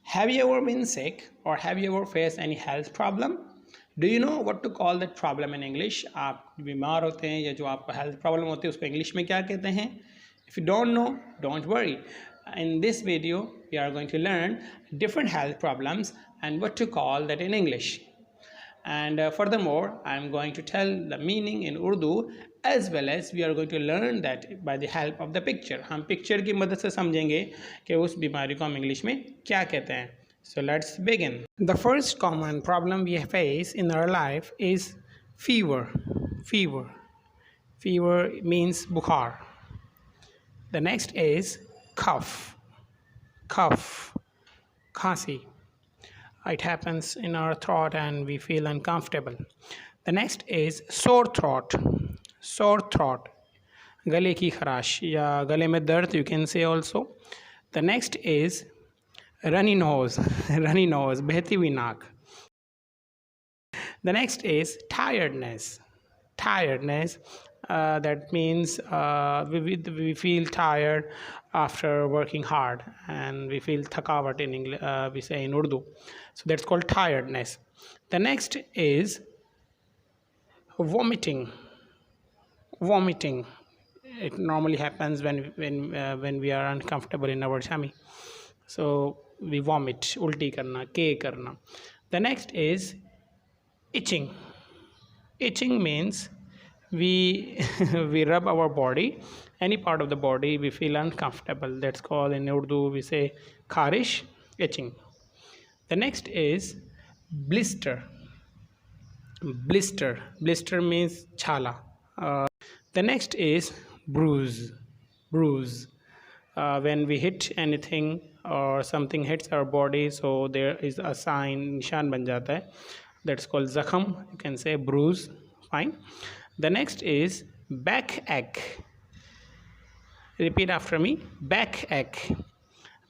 Have you ever been sick or have you ever faced any health problem? Do you know what to call that problem in English? आप बीमार होते हैं या जो आपको health problem होती है उसको English में क्या कहते हैं? If you don't know, don't worry. In this video, we are going to learn different health problems and what to call that in English. And furthermore, I am going to tell the meaning in Urdu as well as we are going to learn that by the help of the picture. हम picture की मदद से समझेंगे कि उस बीमारी को हम English में क्या कहते हैं. So let's begin. The first common problem we face in our life is fever. Fever. Fever means bukhar. The next is cough. Cough. Khasi. It happens in our throat and we feel uncomfortable. The next is sore throat. Sore throat. गले की खराश या गले में दर्द, you can say also. The next is runny nose. Runny nose, बहती हुई नाक. The next is tiredness. Tiredness. That means we feel tired after working hard and we feel thakavat in English, we say in Urdu. So that's called tiredness. The next is vomiting. Vomiting. It normally happens when we are uncomfortable in our tummy. So we vomit, ulti karna, ke karna. The next is itching. Itching means we we rub our body, any part of the body we feel uncomfortable. That's called in Urdu we say kharish, itching. The next is blister. Blister. Blister means chala. The next is bruise. Bruise. When we hit anything or something hits our body, so there is a sign, nishan ban jata hai. That's called zakham. You can say bruise. Fine. The next is backache. Repeat after me. Backache.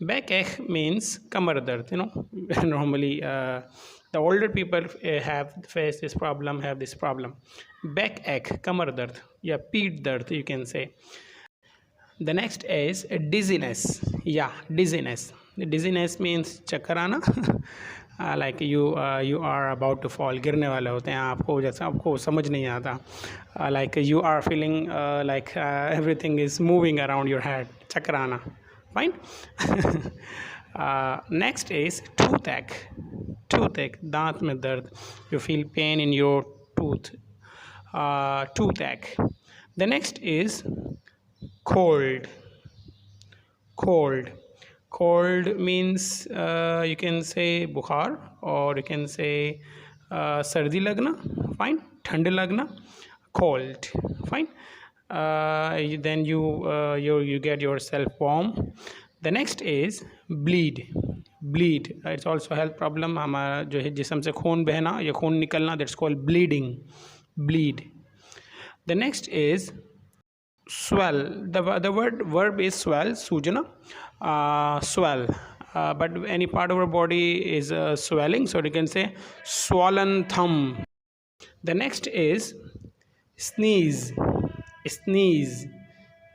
Backache means kamar dard. You know, normally the older people have this problem. Backache, kamar dard, yeah, peet dard, you can say. The next is dizziness. Yeah, dizziness. Dizziness means chakkar aana. Like you are about to fall, गिरने वाले होते हैं आपको, जैसे आपको समझ नहीं आता. Like you are feeling like everything is moving around your head. चक्कर आना. Fine. Next is toothache. Toothache, दांत में दर्द. You feel pain in your tooth. Toothache. The next is cold. Cold. Cold means you can say bukhar or you can say sardi lagna. Fine. Thand lagna. Cold. Fine. Then you get yourself warm. The next is bleed. Bleed. It's also a health problem. हमारा जो है जिस्म से खून बहना या खून निकलना, that's called bleeding. Bleed. The next is swell. The verb is swell, sujana. Swell. But any part of our body is swelling, so you can say swollen thumb. The next is sneeze. Sneeze.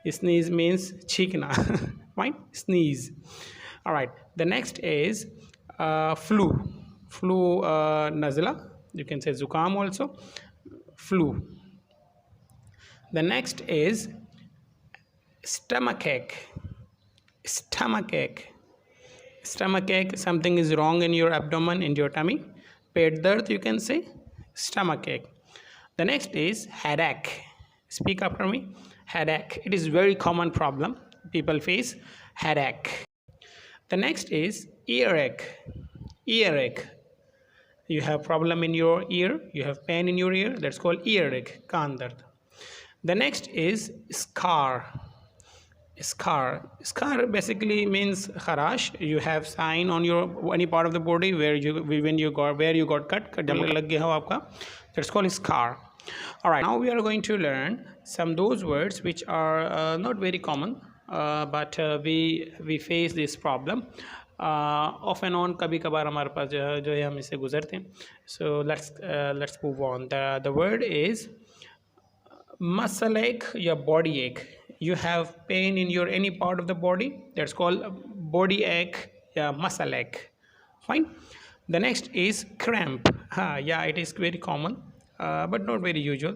Sneeze means cheekna. Fine. Sneeze. All right. The next is flu. Flu nazla. You can say zukam also. Flu. The next is stomachache. Stomachache. Stomachache, something is wrong in your abdomen, in your tummy. Pet dard, you can say. Stomachache. The next is headache. Speak after me. Headache. It is very common problem people face. Headache. The next is earache. Earache. You have problem in your ear. You have pain in your ear. That's called earache. Kaan dard. The next is scar. Scar. Scar basically means kharash. You have sign on your any part of the body where you got cut. lag gaya ho aapka. That's called scar. All right. Now we are going to learn some those words which are not very common, but we face this problem. Off and on कभी कभार हमारे पास जो है हम इससे गुजरते हैं. So let's move on. The word is muscle ache, your body ache. You have pain in your any part of the body, that's called body ache, yeah, muscle ache. Fine. The next is cramp. Yeah, it is very common, but not very usual.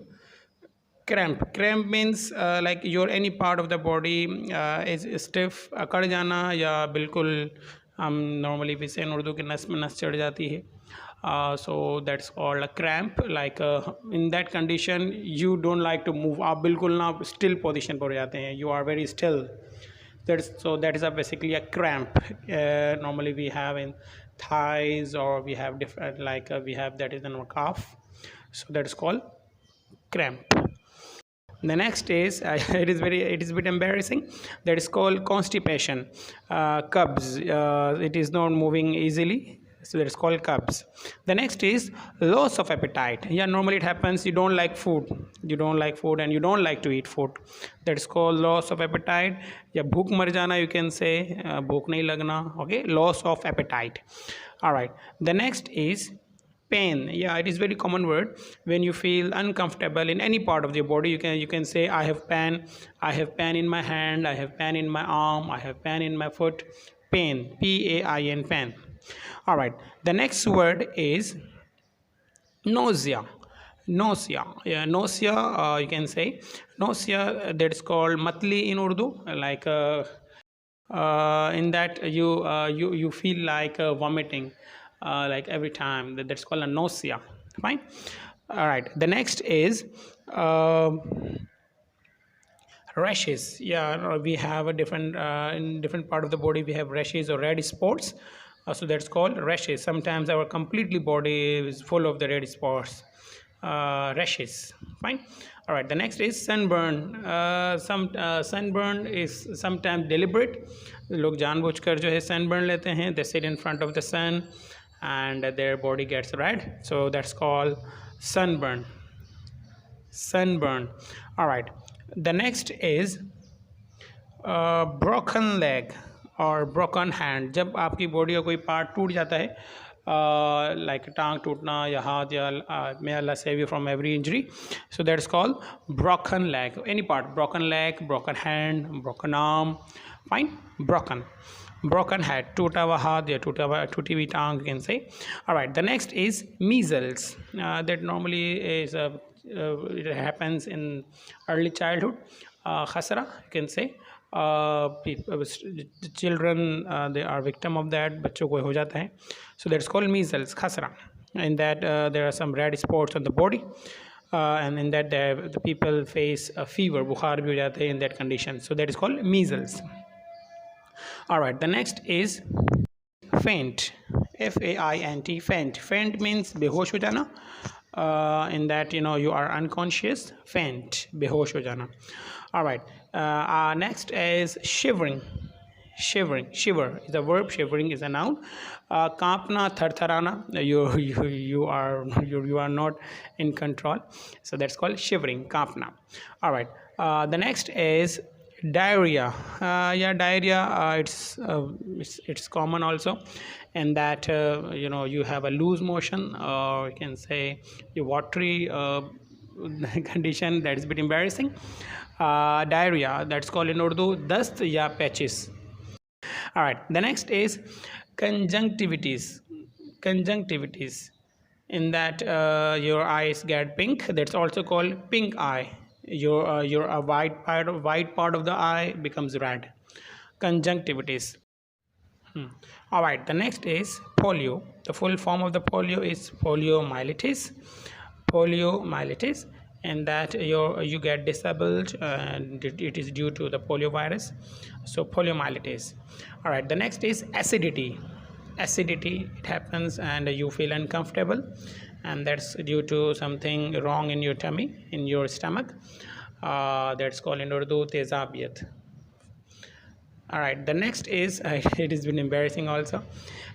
Cramp means like your any part of the body is stiff. अकड़ जाना या बिल्कुल हम normally we say in Urdu कि नस में नस चढ़ जाती है. So that's called a cramp. Like in that condition you don't like to move. आप बिल्कुल ना still position पर हो जाते हैं. You are very still. That is basically a cramp. Normally we have in thighs, or we have different, like we have that is in our calf. So that is called cramp. The next is it is a bit embarrassing. That is called constipation. Cubs. It is not moving easily. So that is called cubs. The next is loss of appetite. Yeah, normally it happens you don't like food. You don't like food and you don't like to eat food. That is called loss of appetite. या भूख मर जाना, you can say भूख नहीं लगना. Okay, loss of appetite. All right. The next is pain. Yeah, it is very common word. When you feel uncomfortable in any part of your body, you can say I have pain. I have pain in my hand. I have pain in my arm. I have pain in my foot. Pain. P-A-I-N. Pain. All right. The next word is nausea. Nausea. Yeah, nausea. You can say nausea. That's called matli in Urdu. Like in that you feel like vomiting. Like every time. That's called a nausea. Fine. All right. The next is rashes. Yeah, we have a different in different part of the body we have rashes or red spots. So that's called rashes. Sometimes our completely body is full of the red spots. Rashes. Fine. All right. The next is sunburn. Sunburn is sometimes deliberate. लोग जानबूझकर जो है sunburn लेते हैं. They sit in front of the sun and their body gets red. So that's called sunburn. Sunburn. All right. The next is broken leg और broken hand. जब आपकी body का कोई पार्ट टूट जाता है, लाइक टांग टूटना या हाथ, या may Allah save you from every injury. So that's called broken leg. Any part, broken leg, broken hand, broken arm. Fine. Broken head, टूटा हुआ हाथ या टूटी हुई टांग, you can say. All right. The next is measles. That normally is it happens in early childhood. Khasra, you can say. Children they are victim of that. बच्चों को हो जाता है. So that's called measles, khasra. In that there are some red spots on the body. And in that the people face a fever, बुखार भी हो जाता है in that condition. So that is called measles. All right. The next is faint. F-A-I-N-T. Faint. Faint means बेहोश हो जाना. In that you are unconscious. Faint. बेहोश हो जाना. All right. Next is shivering. Shiver is a verb. Shivering is a noun. कांपना, थरथराना. You are not in control. So that's called shivering. कांपना. All right. The next is diarrhea. Yeah, diarrhea. It's common also, and that you have a loose motion, or you can say a watery condition. That is a bit embarrassing. Diarrhea. That's called in Urdu dust ya patches. All right. The next is conjunctivitis. In that your eyes get pink. That's also called pink eye. Your white part of the eye becomes red. Conjunctivitis. All right. The next is polio. The full form of the polio is poliomyelitis. And that you get disabled, and it is due to the polio virus. So poliomyelitis. All right. The next is acidity. It happens and you feel uncomfortable, and that's due to something wrong in your tummy, in your stomach. That's called in Urdu tezabiyat. All right. The next is it has been embarrassing also.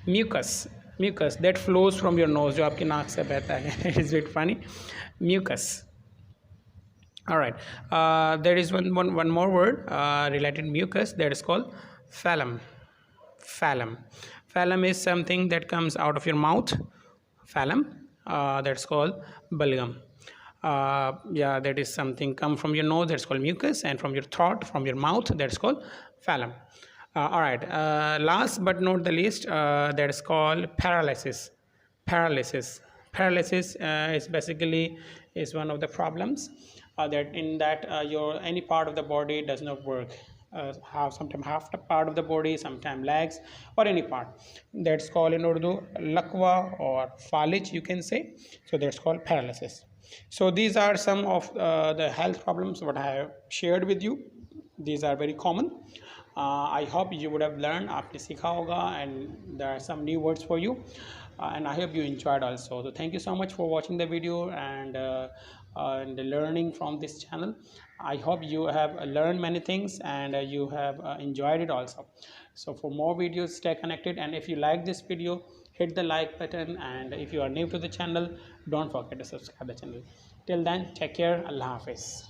Mucus that flows from your nose, जो आपकी नाक से बहता है. It is a bit funny. Mucus. All right. There is one more word related to mucus, that is called phlegm. Phlegm is something that comes out of your mouth. Phlegm. That's called balgam. Yeah, that is something come from your nose. That's called mucus, and from your throat, from your mouth, that's called phlegm. All right. Last but not the least, that is called paralysis. Paralysis. Paralysis is basically is one of the problems that in that your any part of the body does not work. Have sometimes half the part of the body, sometimes legs or any part. That's called in Urdu lakwa or falij, you can say. So that's called paralysis. So these are some of the health problems what I have shared with you. These are very common. I hope you would have learned आपने सीखा होगा and there are some new words for you and I hope you enjoyed also. So thank you so much for watching the video and learning from this channel. I hope you have learned many things and you have enjoyed it also. So for more videos, stay connected, and if you like this video, hit the like button, and if you are new to the channel, don't forget to subscribe the channel. Till then, take care. Allah Hafiz.